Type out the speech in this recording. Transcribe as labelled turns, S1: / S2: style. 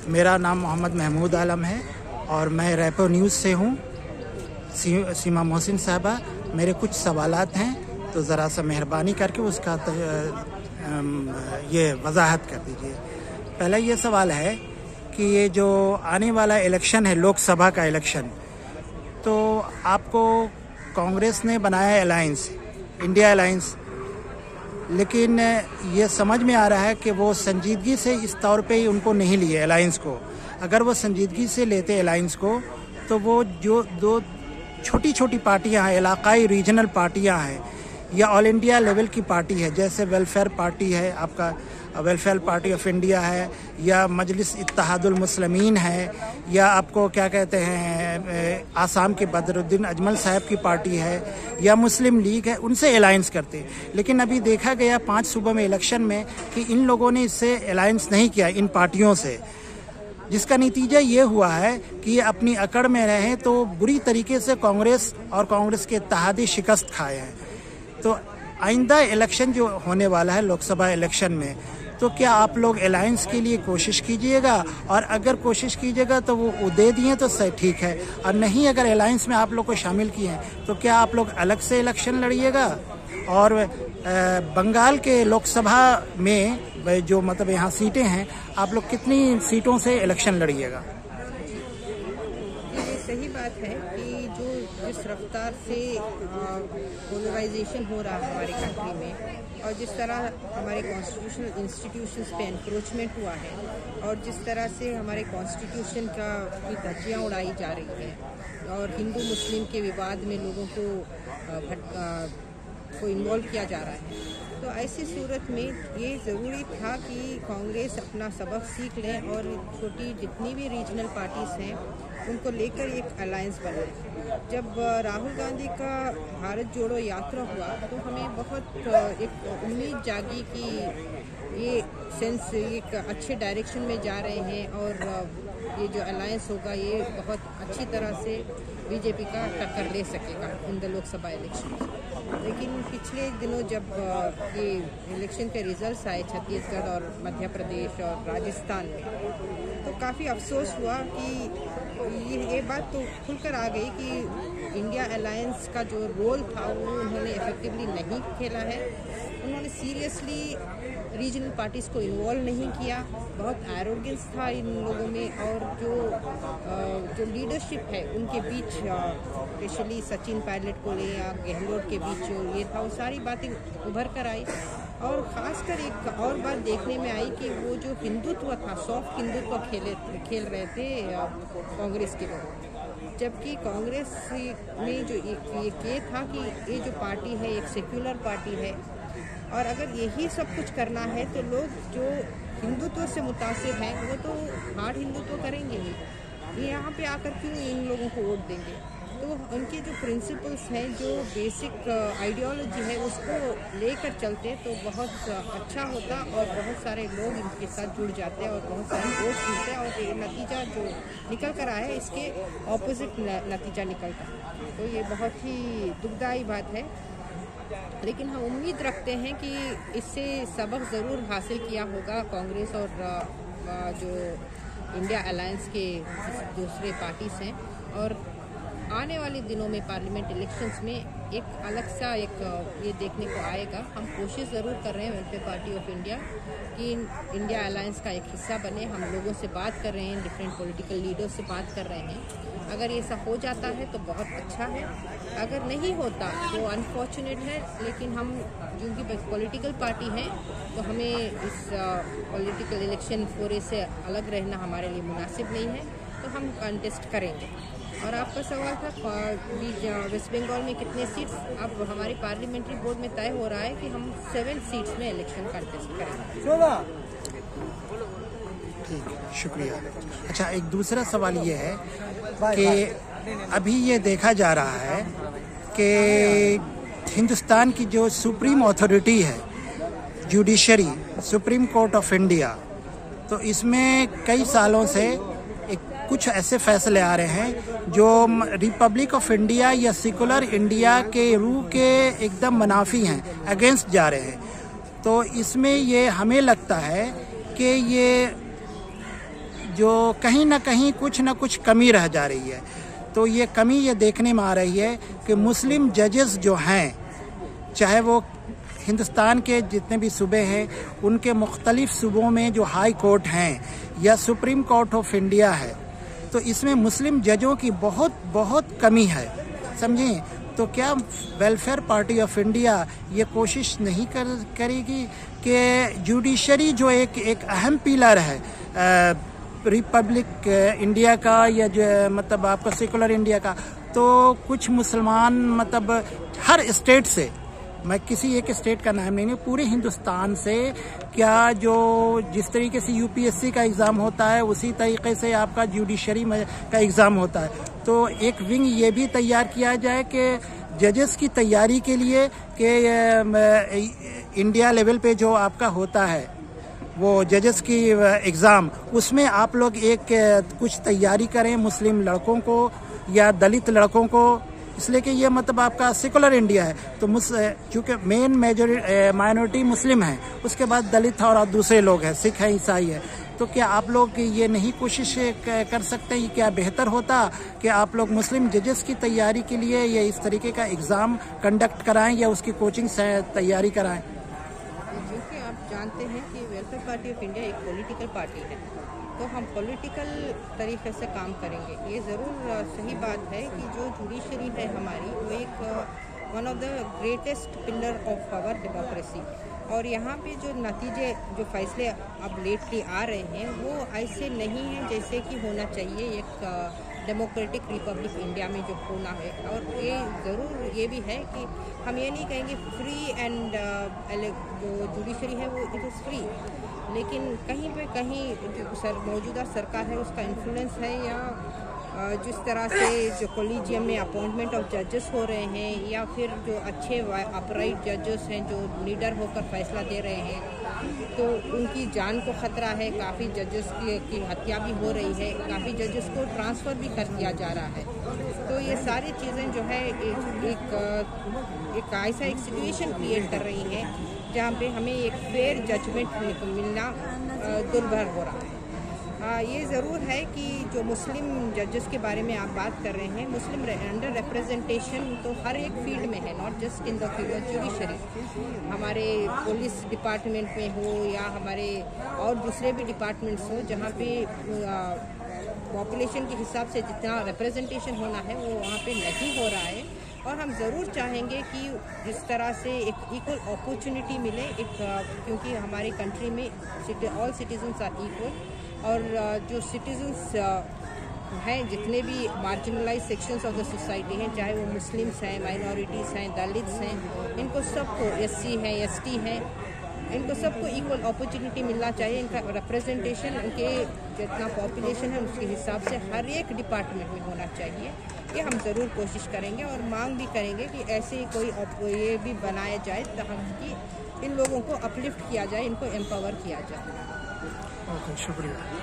S1: मेरा नाम मोहम्मद महमूद आलम है और मैं रैपो न्यूज़ से हूँ। सीमा मोहसिन साहबा, मेरे कुछ सवालात हैं तो ज़रा सा मेहरबानी करके उसका ये वजाहत कर दीजिए। पहला ये सवाल है कि ये जो आने वाला इलेक्शन है, लोकसभा का इलेक्शन, तो आपको कांग्रेस ने बनाया अलायंस, इंडिया अलायंस, लेकिन ये समझ में आ रहा है कि वो संजीदगी से इस तौर पे ही उनको नहीं लिए अलायंस को। अगर वो संजीदगी से लेते अलायंस को तो वो जो दो छोटी छोटी पार्टियां हैं, इलाकाई रीजनल पार्टियां हैं या ऑल इंडिया लेवल की पार्टी है, जैसे वेलफेयर पार्टी है, आपका वेलफेयर पार्टी ऑफ इंडिया है, या मजलिस इत्तेहादुल मुस्लिमीन है, या आपको क्या कहते हैं आसाम के बदरुद्दीन अजमल साहब की पार्टी है, या मुस्लिम लीग है, उनसे अलायंस करते। लेकिन अभी देखा गया 5 सूबों में इलेक्शन में कि इन लोगों ने इससे अलायंस नहीं किया, इन पार्टियों से, जिसका नतीजा ये हुआ है कि ये अपनी अकड़ में रहे तो बुरी तरीके से कांग्रेस और कांग्रेस के इत्तेहादी शिकस्त खाए हैं। तो आइंदा इलेक्शन जो होने वाला है लोकसभा इलेक्शन में, तो क्या आप लोग अलायंस के लिए कोशिश कीजिएगा, और अगर कोशिश कीजिएगा तो वो दे दिए तो सही ठीक है, और नहीं अगर अलायंस में आप लोग को शामिल किए हैं तो क्या आप लोग अलग से इलेक्शन लड़िएगा? और बंगाल के लोकसभा में जो मतलब यहाँ सीटें हैं, आप लोग कितनी सीटों से इलेक्शन लड़िएगा?
S2: ये सही बात है कि जिस रफ्तार से पोलराइजेशन हो रहा है हमारी कंट्री में, और जिस तरह हमारे कॉन्स्टिट्यूशनल इंस्टीट्यूशंस पे एनक्रोचमेंट हुआ है, और जिस तरह से हमारे कॉन्स्टिट्यूशन की धज्जियाँ उड़ाई जा रही हैं और हिंदू मुस्लिम के विवाद में लोगों को इन्वॉल्व किया जा रहा है, तो ऐसी सूरत में ये ज़रूरी था कि कांग्रेस अपना सबक सीख लें और छोटी जितनी भी रीजनल पार्टीज़ हैं उनको लेकर एक अलायंस बनाए। जब राहुल गांधी का भारत जोड़ो यात्रा हुआ तो हमें बहुत एक उम्मीद जागी कि ये सेंस एक अच्छे डायरेक्शन में जा रहे हैं और ये जो अलायंस होगा ये बहुत अच्छी तरह से बीजेपी का टक्कर ले सकेगा इन द लोकसभा इलेक्शन। लेकिन पिछले दिनों जब ये इलेक्शन के रिजल्ट्स आए छत्तीसगढ़ और मध्य प्रदेश और राजस्थान में, तो काफ़ी अफसोस हुआ कि ये बात तो खुलकर आ गई कि इंडिया अलायंस का जो रोल था वो उन्होंने इफेक्टिवली नहीं खेला है। उन्होंने सीरियसली रीजनल पार्टीज़ को इन्वॉल्व नहीं किया, बहुत एरोगेंस था इन लोगों में, और जो लीडरशिप है उनके बीच, स्पेशली सचिन पायलट को ले या गहलोत के बीच जो ये था, वो सारी बातें उभर कर आई। और ख़ासकर एक और बात देखने में आई कि वो जो हिंदुत्व था, सॉफ्ट हिंदुत्व खेल रहे थे कांग्रेस के लोग, जबकि कांग्रेस में जो ये था कि ये जो पार्टी है एक सेक्युलर पार्टी है, और अगर यही सब कुछ करना है तो लोग जो हिंदुत्व से मुतासिर हैं वो तो हार्ड हिंदुत्व करेंगे ही, ये यहाँ पे आकर क्यों इन लोगों को वोट देंगे? तो उनके जो प्रिंसिपल्स हैं, जो बेसिक आइडियोलॉजी है, उसको लेकर चलते तो बहुत अच्छा होता और बहुत सारे लोग इनके साथ जुड़ जाते और बहुत सारे वोट मिलते हैं, और ये नतीजा जो निकल कर आया है इसके ऑपोजिट नतीजा निकलता। तो ये बहुत ही दुखदायी बात है, लेकिन हम उम्मीद रखते हैं कि इससे सबक ज़रूर हासिल किया होगा कांग्रेस और जो इंडिया अलायंस के दूसरे पार्टीज़ हैं, और आने वाले दिनों में पार्लियामेंट इलेक्शंस में एक अलग सा ये देखने को आएगा। हम कोशिश ज़रूर कर रहे हैं वेलफेयर पार्टी ऑफ इंडिया कि इंडिया अलायंस का एक हिस्सा बने। हम लोगों से बात कर रहे हैं, डिफरेंट पॉलिटिकल लीडर्स से बात कर रहे हैं। अगर ये सब हो जाता है तो बहुत अच्छा है, अगर नहीं होता तो अनफॉर्चुनेट है, लेकिन हम क्योंकि पॉलिटिकल पार्टी हैं तो हमें इस पॉलिटिकल इलेक्शन फोरे से अलग रहना हमारे लिए मुनासिब नहीं है, तो हम कंटेस्ट करेंगे। और आपका सवाल था वेस्ट बंगाल में कितने सीट्स, अब हमारी पार्लियामेंट्री बोर्ड में तय हो रहा है कि हम 7 सीट्स में इलेक्शन कंटेस्ट करेंगे।
S1: ठीक है, शुक्रिया। अच्छा, एक दूसरा सवाल ये है कि अभी ये देखा जा रहा है कि हिंदुस्तान की जो सुप्रीम अथॉरिटी है, judiciary, supreme court of India, तो इसमें कई सालों से कुछ ऐसे फैसले आ रहे हैं जो रिपब्लिक ऑफ इंडिया या सेकुलर इंडिया के रूह के एकदम मुनाफी हैं, अगेंस्ट जा रहे हैं। तो इसमें ये हमें लगता है कि ये जो कहीं ना कहीं कुछ ना कुछ कमी रह जा रही है। तो ये कमी ये देखने में आ रही है कि मुस्लिम जजेस जो हैं, चाहे वो हिंदुस्तान के जितने भी सूबे हैं उनके मुख्तलिफ सूबों में जो हाई कोर्ट हैं या सुप्रीम कोर्ट ऑफ इंडिया है, तो इसमें मुस्लिम जजों की बहुत बहुत कमी है, समझें। तो क्या वेलफेयर पार्टी ऑफ इंडिया ये कोशिश नहीं करेगी कि जुडिशरी जो एक अहम पिलर है रिपब्लिक इंडिया का या जो मतलब आपका सेकुलर इंडिया का, तो कुछ मुसलमान मतलब हर स्टेट से, मैं किसी एक स्टेट का नाम नहीं, पूरे हिंदुस्तान से, क्या जो जिस तरीके से यूपीएससी का एग्ज़ाम होता है उसी तरीके से आपका जुडिशरी का एग्ज़ाम होता है, तो एक विंग ये भी तैयार किया जाए कि जजेस की तैयारी के लिए कि इंडिया लेवल पे जो आपका होता है वो जजेस की एग्ज़ाम, उसमें आप लोग एक कुछ तैयारी करें मुस्लिम लड़कों को या दलित लड़कों को, इसलिए कि ये मतलब आपका सेकुलर इंडिया है। तो चूँकि मेन माइनॉरिटी मुस्लिम है, उसके बाद दलित और दूसरे लोग हैं, सिख है, ईसाई है, तो क्या आप लोग ये नहीं कोशिश कर सकते हैं? क्या बेहतर होता कि आप लोग मुस्लिम जजेस की तैयारी के लिए या इस तरीके का एग्ज़ाम कंडक्ट कराएं या उसकी कोचिंग से तैयारी कराएं?
S2: क्योंकि आप जानते हैं कि वेलफेयर पार्टी ऑफ इंडिया एक पॉलिटिकल पार्टी है, तो हम पॉलिटिकल तरीके से काम करेंगे। ये ज़रूर सही बात है कि जो जुडिशरी है हमारी, वो एक one of the greatest pillar of our democracy, और यहाँ पे जो नतीजे, जो फैसले अब लेटली आ रहे हैं, वो ऐसे नहीं हैं जैसे कि होना चाहिए एक डेमोक्रेटिक रिपब्लिक इंडिया में जो होना है। और ये ज़रूर ये भी है कि हम ये नहीं कहेंगे फ्री एंड जो जुडिशरी है वो इट इज़ फ्री, लेकिन कहीं पे कहीं जो मौजूदा सरकार है उसका इन्फ्लुएंस है, या जिस तरह से जो कॉलेजियम में अपॉइंटमेंट ऑफ जजेस हो रहे हैं, या फिर जो अच्छे अपराइट जजेस हैं जो लीडर होकर फैसला दे रहे हैं, तो उनकी जान को ख़तरा है। काफ़ी जजेस की हत्या भी हो रही है, काफ़ी जजेस को ट्रांसफ़र भी कर दिया जा रहा है। तो ये सारी चीज़ें जो है एक ऐसा एक सिचुएशन क्रिएट कर रही हैं जहाँ पे हमें एक फेयर जजमेंट मिलना दुर्भर हो रहा है। ये ज़रूर है कि जो मुस्लिम जजेस के बारे में आप बात कर रहे हैं, मुस्लिम अंडर रिप्रेजेंटेशन तो हर एक फील्ड में है, not just in the field of judiciary. हमारे पुलिस डिपार्टमेंट में हो या हमारे और दूसरे भी डिपार्टमेंट्स हो, जहाँ पे पॉपुलेशन के हिसाब से जितना रिप्रेजेंटेशन होना है वो वहाँ पे नहीं हो रहा है। और हम ज़रूर चाहेंगे कि जिस तरह से एक इक्वल अपॉर्चुनिटी मिले, क्योंकि हमारी कंट्री में ऑल सिटीजन्स आर इक्वल, और जो सिटीजन्स हैं, जितने भी marginalise sections of the society हैं, चाहे वो मुस्लिम्स हैं, माइनॉरिटीज़ हैं, दलित्स हैं, इनको सबको, एससी हैं, एसटी हैं, इनको सबको इक्वल अपॉर्चुनिटी मिलना चाहिए। इनका रिप्रेजेंटेशन उनके जितना पॉपुलेशन है उसके हिसाब से हर एक डिपार्टमेंट में होना चाहिए। ये हम ज़रूर कोशिश करेंगे और मांग भी करेंगे कि ऐसे कोई ये भी बनाया जाए ताकि इन लोगों को अपलिफ्ट किया जाए, इनको एम्पावर किया जाए।
S1: ओके, शुक्रिया।